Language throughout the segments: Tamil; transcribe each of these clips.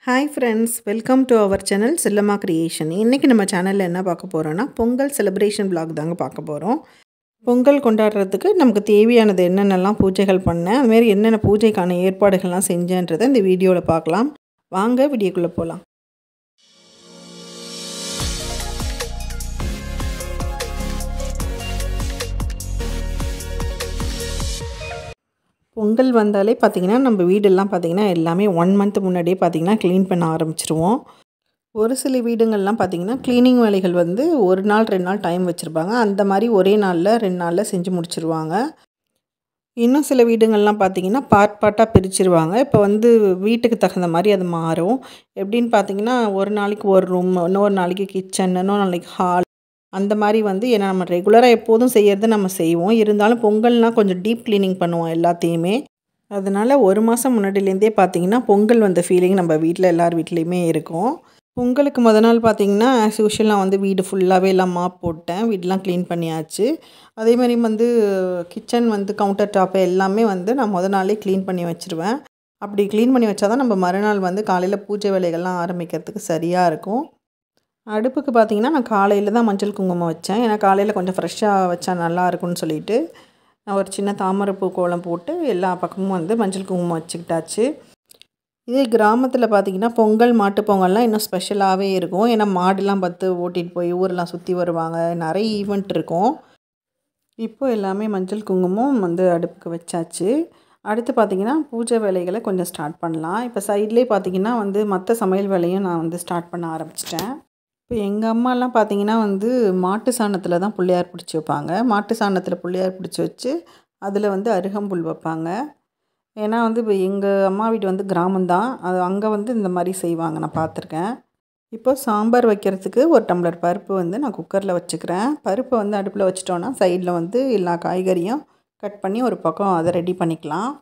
Hi friends, welcome to our channel Sillama Creation. இன்னைக்கு நம்ம சேனல்ல என்ன பார்க்க போறோம்னா பொங்கல் செலிப்ரேஷன் vlog தாங்க பார்க்க போறோம். பொங்கல் கொண்டாடுறதுக்கு நமக்கு தேவையானது என்னென்னலாம் பூஜைகள் பண்ணேன், அது மாதிரி என்னென்ன பூஜைக்கான ஏற்பாடுகள்லாம் செஞ்சேன்றதை இந்த வீடியோல பார்க்கலாம். வாங்க வீடியோக்குள்ள போலாம். பொங்கல் வந்தாலே பார்த்தீங்கன்னா நம்ம வீடெல்லாம் பார்த்தீங்கன்னா எல்லாமே 1 மந்த் முன்னாடியே பார்த்தீங்கன்னா க்ளீன் பண்ண ஆரம்பிச்சிருவோம். ஒரு சில வீடுங்கள்லாம் பார்த்தீங்கன்னா க்ளீனிங் வேலைகள் வந்து 1 நாள் 2 நாள் டைம் வச்சுருப்பாங்க. அந்த மாதிரி ஒரே நாளில் 2 நாளில் செஞ்சு முடிச்சிருவாங்க. இன்னும் சில வீடுங்கள்லாம் பார்த்தீங்கன்னா பார்ட்டாக பிரிச்சிருவாங்க. இப்போ வந்து வீட்டுக்கு தகுந்த மாதிரி அது மாறும். எப்படின்னு பார்த்தீங்கன்னா ஒரு நாளைக்கு ஒரு ரூம், இன்னொரு நாளைக்கு கிச்சன், இன்னொரு நாளைக்கு ஹால், அந்த மாதிரி வந்து ஏன்னா நம்ம ரெகுலராக எப்போதும் செய்கிறது நம்ம செய்வோம். இருந்தாலும் பொங்கல்னால் கொஞ்சம் டீப் க்ளீனிங் பண்ணுவோம் எல்லாத்தையுமே. அதனால் 1 மாதம் முன்னாடிலேருந்தே பார்த்திங்கன்னா பொங்கல் வந்த ஃபீலிங் நம்ம வீட்டில் எல்லார் வீட்லேயுமே இருக்கும். பொங்கலுக்கு நாள் பார்த்திங்கன்னா ஆஸ் யூஷுவல் நான் வந்து வீடு ஃபுல்லாகவே எல்லாம் மாப் போட்டேன். வீடெலாம் க்ளீன் பண்ணியாச்சு. அதே மாதிரி வந்து கிச்சன் வந்து கவுண்டர் டாப்பு எல்லாமே வந்து நான் நாளே க்ளீன் பண்ணி வச்சுருவேன். அப்படி க்ளீன் பண்ணி வச்சா தான் நம்ம மறுநாள் வந்து காலையில் பூஜை வேலைகள்லாம் ஆரம்பிக்கிறதுக்கு சரியாக இருக்கும். அடுப்புக்கு பார்த்திங்கன்னா நான் காலையில் தான் மஞ்சள் குங்குமம் வச்சேன். ஏன்னா காலையில் கொஞ்சம் ஃப்ரெஷ்ஷாக வச்சா நல்லா இருக்கும்னு சொல்லிட்டு நான் ஒரு சின்ன தாமரைப்பூ கோலம் போட்டு எல்லா பக்கமும் வந்து மஞ்சள் குங்குமம் வச்சுக்கிட்டாச்சு. இதே கிராமத்தில் பார்த்திங்கன்னா பொங்கல் மாட்டு பொங்கல்லாம் இன்னும் ஸ்பெஷலாகவே இருக்கும். ஏன்னா மாடுலாம் பார்த்து ஓட்டிகிட்டு போய் ஊரெலாம் சுற்றி வருவாங்க. நிறைய ஈவெண்ட் இருக்கும். இப்போ எல்லாமே மஞ்சள் குங்குமம் வந்து அடுப்புக்கு வச்சாச்சு. அடுத்து பார்த்திங்கன்னா பூஜை வேலைகளை கொஞ்சம் ஸ்டார்ட் பண்ணலாம். இப்போ சைட்லேயே பார்த்திங்கன்னா வந்து மற்ற சமையல் வேலையும் நான் வந்து ஸ்டார்ட் பண்ண ஆரம்பிச்சிட்டேன். இப்போ எங்கள் அம்மாலாம் பார்த்திங்கன்னா வந்து மாட்டு சாணத்தில் தான் பிள்ளையார் பிடிச்சி வைப்பாங்க. மாட்டு சாணத்தில் பிள்ளையார் பிடிச்சி வச்சு அதில் வந்து அருகம்புல் வைப்பாங்க. ஏன்னா வந்து இப்போ எங்கள் அம்மா வீடு வந்து கிராமம்தான், அது அங்கே வந்து இந்த மாதிரி செய்வாங்க, நான் பார்த்துருக்கேன். இப்போ சாம்பார் வைக்கிறதுக்கு ஒரு டம்ளர் பருப்பு வந்து நான் குக்கரில் வச்சுக்கிறேன். பருப்பை வந்து அடுப்பில் வச்சிட்டோன்னா சைடில் வந்து எல்லா காய்கறியும் கட் பண்ணி ஒரு பக்கம் அதை ரெடி பண்ணிக்கலாம்.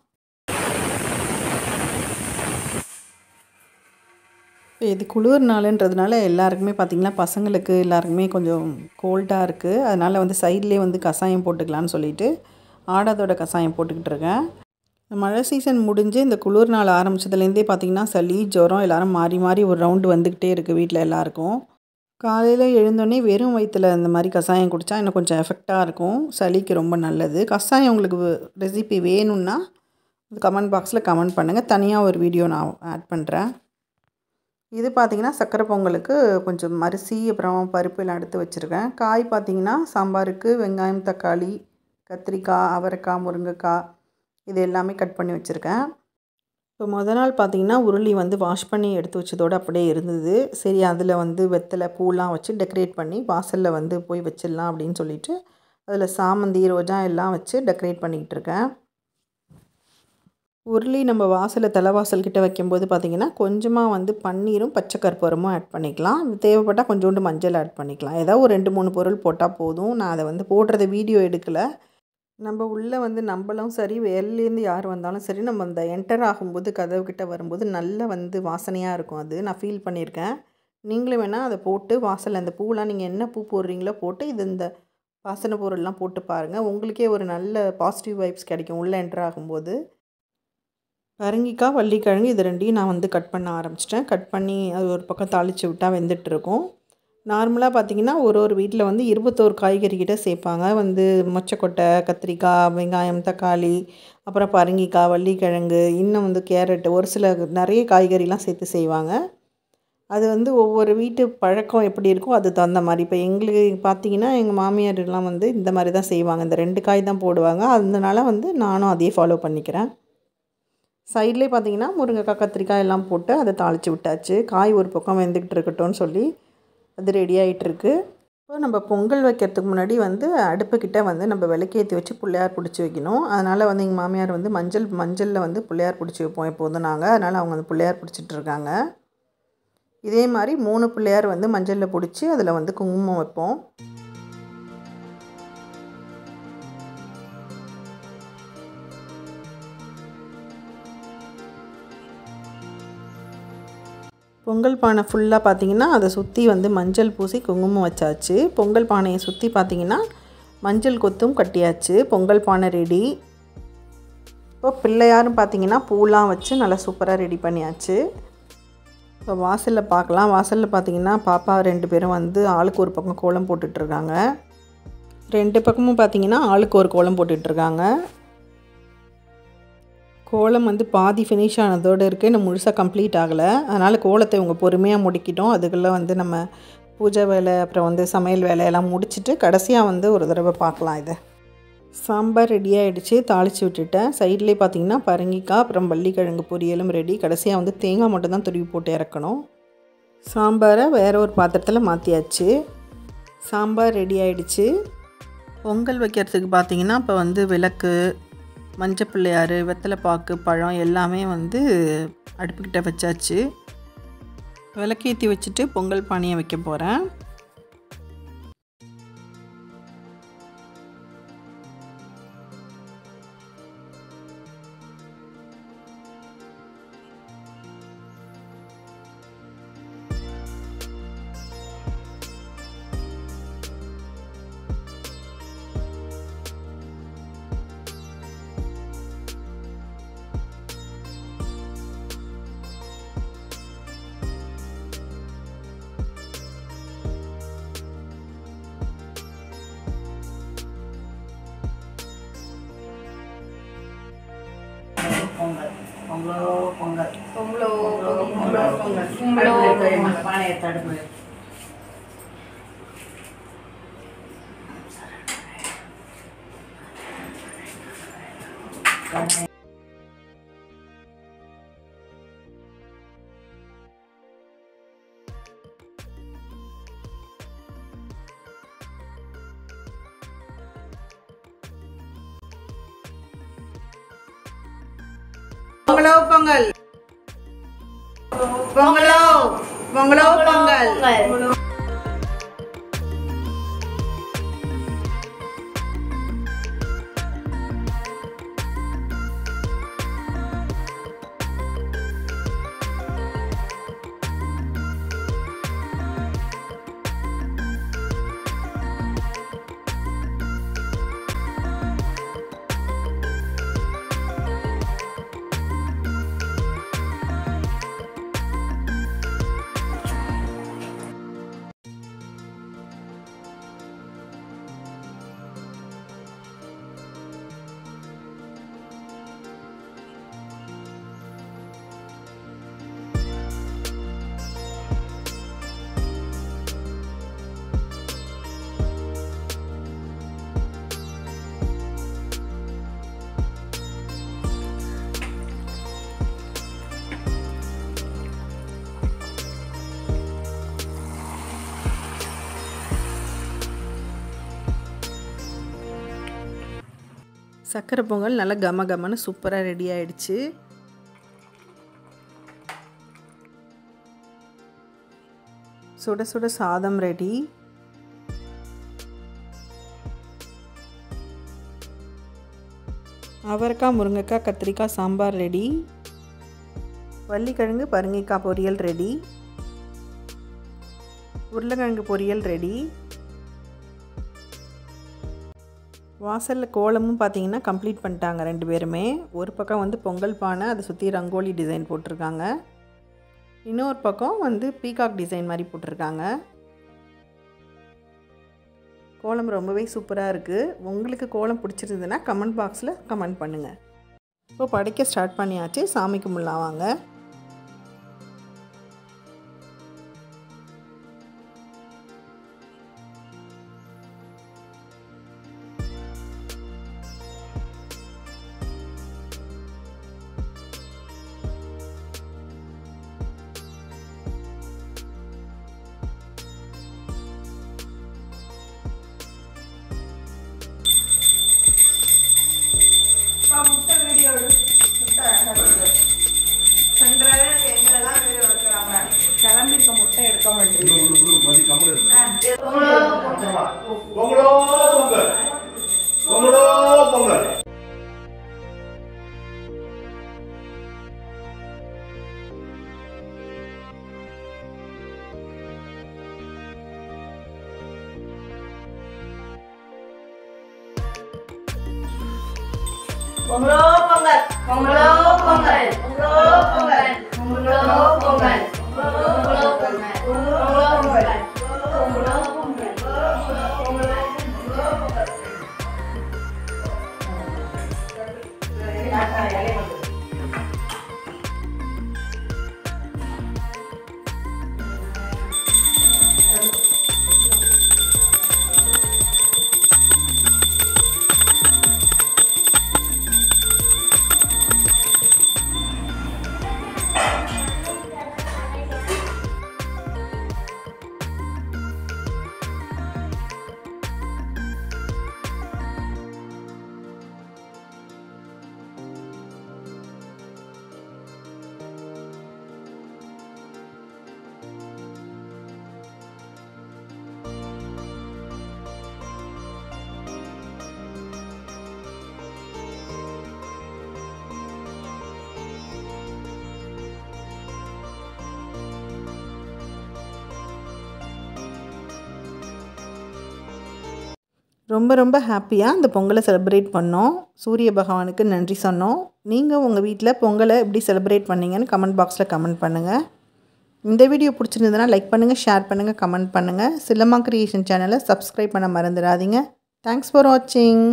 இது குளிர் நாளுன்றதுனால எல்லாருக்குமே பார்த்திங்கன்னா பசங்களுக்கு எல்லாருக்குமே கொஞ்சம் கோல்டாக இருக்குது. அதனால் வந்து சைட்லேயே வந்து கஷாயம் போட்டுக்கலான்னு சொல்லிவிட்டு ஆடாதோட கஷாயம் போட்டுக்கிட்டு இருக்கேன். மழை சீசன் முடிஞ்சு இந்த குளிர் நாள் ஆரம்பித்ததுலேருந்தே பார்த்திங்கன்னா சளி ஜுரம் எல்லோரும் மாறி மாறி ஒரு ரவுண்டு வந்துக்கிட்டே இருக்குது வீட்டில் எல்லாருக்கும். காலையில் எழுந்தோடனே வெறும் வயிற்றில் இந்த மாதிரி கஷாயம் குடித்தா இன்னும் கொஞ்சம் எஃபெக்டாக இருக்கும். சளிக்கு ரொம்ப நல்லது. கஷாயம் உங்களுக்கு ரெசிபி வேணும்னா கமெண்ட் பாக்ஸில் கமெண்ட் பண்ணுங்கள். தனியாக ஒரு வீடியோ நான் ஆட் பண்ணுறேன். இது பார்த்திங்கன்னா சக்கரை பொங்கலுக்கு கொஞ்சம் அரிசி அப்புறம் பருப்பு எல்லாம் எடுத்து வச்சுருக்கேன். காய் பார்த்திங்கன்னா சாம்பாருக்கு வெங்காயம், தக்காளி, கத்திரிக்காய், அவரைக்காய், முருங்கைக்காய் இது எல்லாமே கட் பண்ணி வச்சுருக்கேன். இப்போ நாள் பார்த்திங்கன்னா உருளி வந்து வாஷ் பண்ணி எடுத்து வச்சதோடு அப்படியே இருந்தது. சரி அதில் வந்து வெத்தலை பூலாம் வச்சு டெக்கரேட் பண்ணி வாசலில் வந்து போய் வச்சிடலாம் அப்படின்னு சொல்லிட்டு அதில் சாமந்தி, ரோஜா எல்லாம் வச்சு டெக்கரேட் பண்ணிக்கிட்டு இருக்கேன். உருளி நம்ம வாசலில் தலைவாசல் கிட்ட வைக்கும்போது பார்த்திங்கன்னா கொஞ்சமாக வந்து பன்னீரும் பச்சை கற்பூரமும் ஆட் பண்ணிக்கலாம். தேவைப்பட்டால் கொஞ்சோண்டு மஞ்சள் ஆட் பண்ணிக்கலாம். ஏதாவது ஒரு 2-3 பொருள் போட்டால் போதும். நான் அதை வந்து போடுறத வீடியோ எடுக்கலை. நம்ம உள்ளே வந்து நம்மளும் சரி வெளிலேருந்து யார் வந்தாலும் சரி நம்ம அந்த என்டர் ஆகும்போது கதவுக்கிட்ட வரும்போது நல்ல வந்து வாசனையாக இருக்கும். அது நான் ஃபீல் பண்ணியிருக்கேன். நீங்களும் வேணால் அதை போட்டு வாசலில் அந்த பூலாம் நீங்கள் என்ன பூ போடுறீங்களோ போட்டு இந்த வாசனை பொருள்லாம் போட்டு பாருங்கள். உங்களுக்கே ஒரு நல்ல பாசிட்டிவ் வைப்ஸ் கிடைக்கும் உள்ளே என்டர் ஆகும்போது. பரங்கிக்காய், வள்ளிக்கிழங்கு இது 2யும் நான் வந்து கட் பண்ண ஆரம்பிச்சிட்டேன். கட் பண்ணி அது ஒரு பக்கம் தாளித்து விட்டால் வெந்துட்டுருக்கும். நார்மலாக பார்த்திங்கன்னா ஒரு வீட்டில் வந்து 21 காய்கறி கிட்ட சேர்ப்பாங்க. வந்து மொச்சக்கொட்டை, கத்திரிக்காய், வெங்காயம், தக்காளி, அப்புறம் பரங்கிக்காய், வள்ளிக்கிழங்கு, இன்னும் வந்து கேரட்டு, ஒரு சில நிறைய காய்கறிலாம் சேர்த்து செய்வாங்க. அது வந்து ஒவ்வொரு வீட்டு பழக்கம் எப்படி இருக்கோ அது தகுந்த மாதிரி. இப்போ எங்களுக்கு பார்த்திங்கன்னா எங்கள் மாமியார்லாம் வந்து இந்த மாதிரி தான் செய்வாங்க. இந்த 2 காய் தான் போடுவாங்க. அதனால வந்து நானும் அதையே ஃபாலோ பண்ணிக்கிறேன். சைட்லேயே பார்த்திங்கன்னா முருங்கைக்காய், கத்திரிக்காய் எல்லாம் போட்டு அதை தாளித்து விட்டாச்சு. காய் ஒரு பக்கம் வெந்துக்கிட்டு இருக்கட்டும்னு சொல்லி அது ரெடி ஆகிட்டுருக்கு. இப்போ நம்ம பொங்கல் வைக்கிறதுக்கு முன்னாடி வந்து அடுப்புக்கிட்ட வந்து நம்ம விளக்கேற்றி வச்சு பிள்ளையார் பிடிச்சி வைக்கணும். அதனால் வந்து எங்கள் மாமியார் வந்து மஞ்சளில் வந்து பிள்ளையார் பிடிச்சி வைப்போம் எப்போதும் நாங்கள். அதனால் அவங்க அந்த பிள்ளையார் பிடிச்சிட்டு இருக்காங்க. இதே மாதிரி 3 பிள்ளையார் வந்து மஞ்சளில் பிடிச்சி அதில் வந்து குங்குமம் வைப்போம். பொங்கல் பானை ஃபுல்லாக பார்த்திங்கன்னா அதை சுற்றி வந்து மஞ்சள் பூசி குங்குமம் வச்சாச்சு. பொங்கல் பானையை சுற்றி பார்த்திங்கன்னா மஞ்சள் கொத்தும் கட்டியாச்சு. பொங்கல் பானை ரெடி. இப்போ பிள்ளையாரும் பார்த்திங்கன்னா பூலாம் வச்சு நல்லா சூப்பராக ரெடி பண்ணியாச்சு. இப்போ வாசலில் பார்க்கலாம். வாசலில் பார்த்திங்கன்னா பாப்பா 2 பேரும் வந்து ஆளுக்கு ஒரு பக்கம் கோலம் போட்டுட்ருக்காங்க. 2 பக்கமும் பார்த்திங்கன்னா ஆளுக்கு ஒரு கோலம் போட்டுட்ருக்காங்க. கோலம் வந்து பாதி ஃபினிஷ் ஆனதோடு இருக்குது, இன்னும் முழுசாக கம்ப்ளீட் ஆகலை. அதனால் கோலத்தை இவங்க பொறுமையாக முடிக்கிட்டோம். அதுக்குள்ளே வந்து நம்ம பூஜை வேலை அப்புறம் வந்து சமையல் வேலையெல்லாம் முடிச்சுட்டு கடைசியாக வந்து ஒரு தடவை பார்க்கலாம். இதை சாம்பார் ரெடி ஆகிடுச்சு, தாளித்து விட்டுட்டேன். சைட்லேயே பார்த்திங்கன்னா பரங்கிக்காய் அப்புறம் வள்ளிக்கிழங்கு பொரியலும் ரெடி. கடைசியாக வந்து தேங்காய் மட்டும் தான் துருவி போட்டு இறக்கணும். சாம்பாரை வேறு ஒரு பாத்திரத்தில் மாற்றியாச்சு. சாம்பார் ரெடி ஆகிடுச்சு. பொங்கல் வைக்கிறதுக்கு பார்த்திங்கன்னா இப்போ வந்து விளக்கு, மஞ்சள் பிள்ளையார், வெத்தலைப்பாக்கு, பழம் எல்லாமே வந்து அடுப்புக்கிட்ட வச்சாச்சு. விளக்கேற்றி வச்சுட்டு பொங்கல் பானையை வைக்க போகிறேன். பொங்கல் பொங்கலோ பொங்கல் பொங்கலோ பொங்கலோ பொங்கல் பொங்கலோ பானையை தடுப்பு. பொங்கலோ பொங்கல் பொங்கலோ பொங்கலோ பொங்கல். சக்கரை பொங்கல் நல்லா கம கமன்னு சூப்பராக ரெடி ஆகிடுச்சு. சுட சுட சாதம் ரெடி. அவரைக்காய், முருங்கைக்காய், கத்திரிக்காய் சாம்பார் ரெடி. வள்ளிக்கிழங்கு பரங்கிக்காய் பொரியல் ரெடி. உருளைக்கிழங்கு பொரியல் ரெடி. வாசலில் கோலமும் பார்த்திங்கன்னா கம்ப்ளீட் பண்ணிட்டாங்க 2 பேருமே. ஒரு பக்கம் வந்து பொங்கல் பானை, அதை சுற்றி ரங்கோலி டிசைன் போட்டிருக்காங்க. இன்னொரு பக்கம் வந்து பீகாக் டிசைன் மாதிரி போட்டிருக்காங்க. கோலம் ரொம்பவே சூப்பராக இருக்குது. உங்களுக்கு கோலம் பிடிச்சிருந்ததுன்னா கமெண்ட் பாக்ஸில் கமெண்ட் பண்ணுங்கள். இப்போ படைக்க ஸ்டார்ட் பண்ணியாச்சு. சாமி கும்பிடலாம் வாங்க. முட்டை வீடியோ முட்டை எங்கெல்லாம் வீடியோ எடுக்கிறாங்க. கிளம்பிருக்க முட்டை எடுக்க மாட்டேங்குது. பொங்கலோ பொங்கல் பொங்கலோ பொங்கல். பொங்கலோ பொங்கல் பொங்கலோ பொங்கல் பொங்கலோ பொங்கல் பொங்கலோ பொங்கல். ரொம்ப ரொம்ப ஹாப்பியாக இந்த பொங்கலை செலிப்ரேட் பண்ணோம். சூரிய பகவானுக்கு நன்றி சொன்னோம். நீங்கள் உங்கள் வீட்டில் பொங்கலை எப்படி செலிப்ரேட் பண்ணீங்கன்னு கமெண்ட் பாக்ஸில் கமெண்ட் பண்ணுங்கள். இந்த வீடியோ பிடிச்சிருந்ததுன்னா லைக் பண்ணுங்கள், ஷேர் பண்ணுங்கள், கமெண்ட் பண்ணுங்கள். சிலம்மா கிரியேஷன் சேனலை சப்ஸ்கிரைப் பண்ண மறந்துடாதீங்க. தேங்க்ஸ் ஃபார் வாட்சிங்.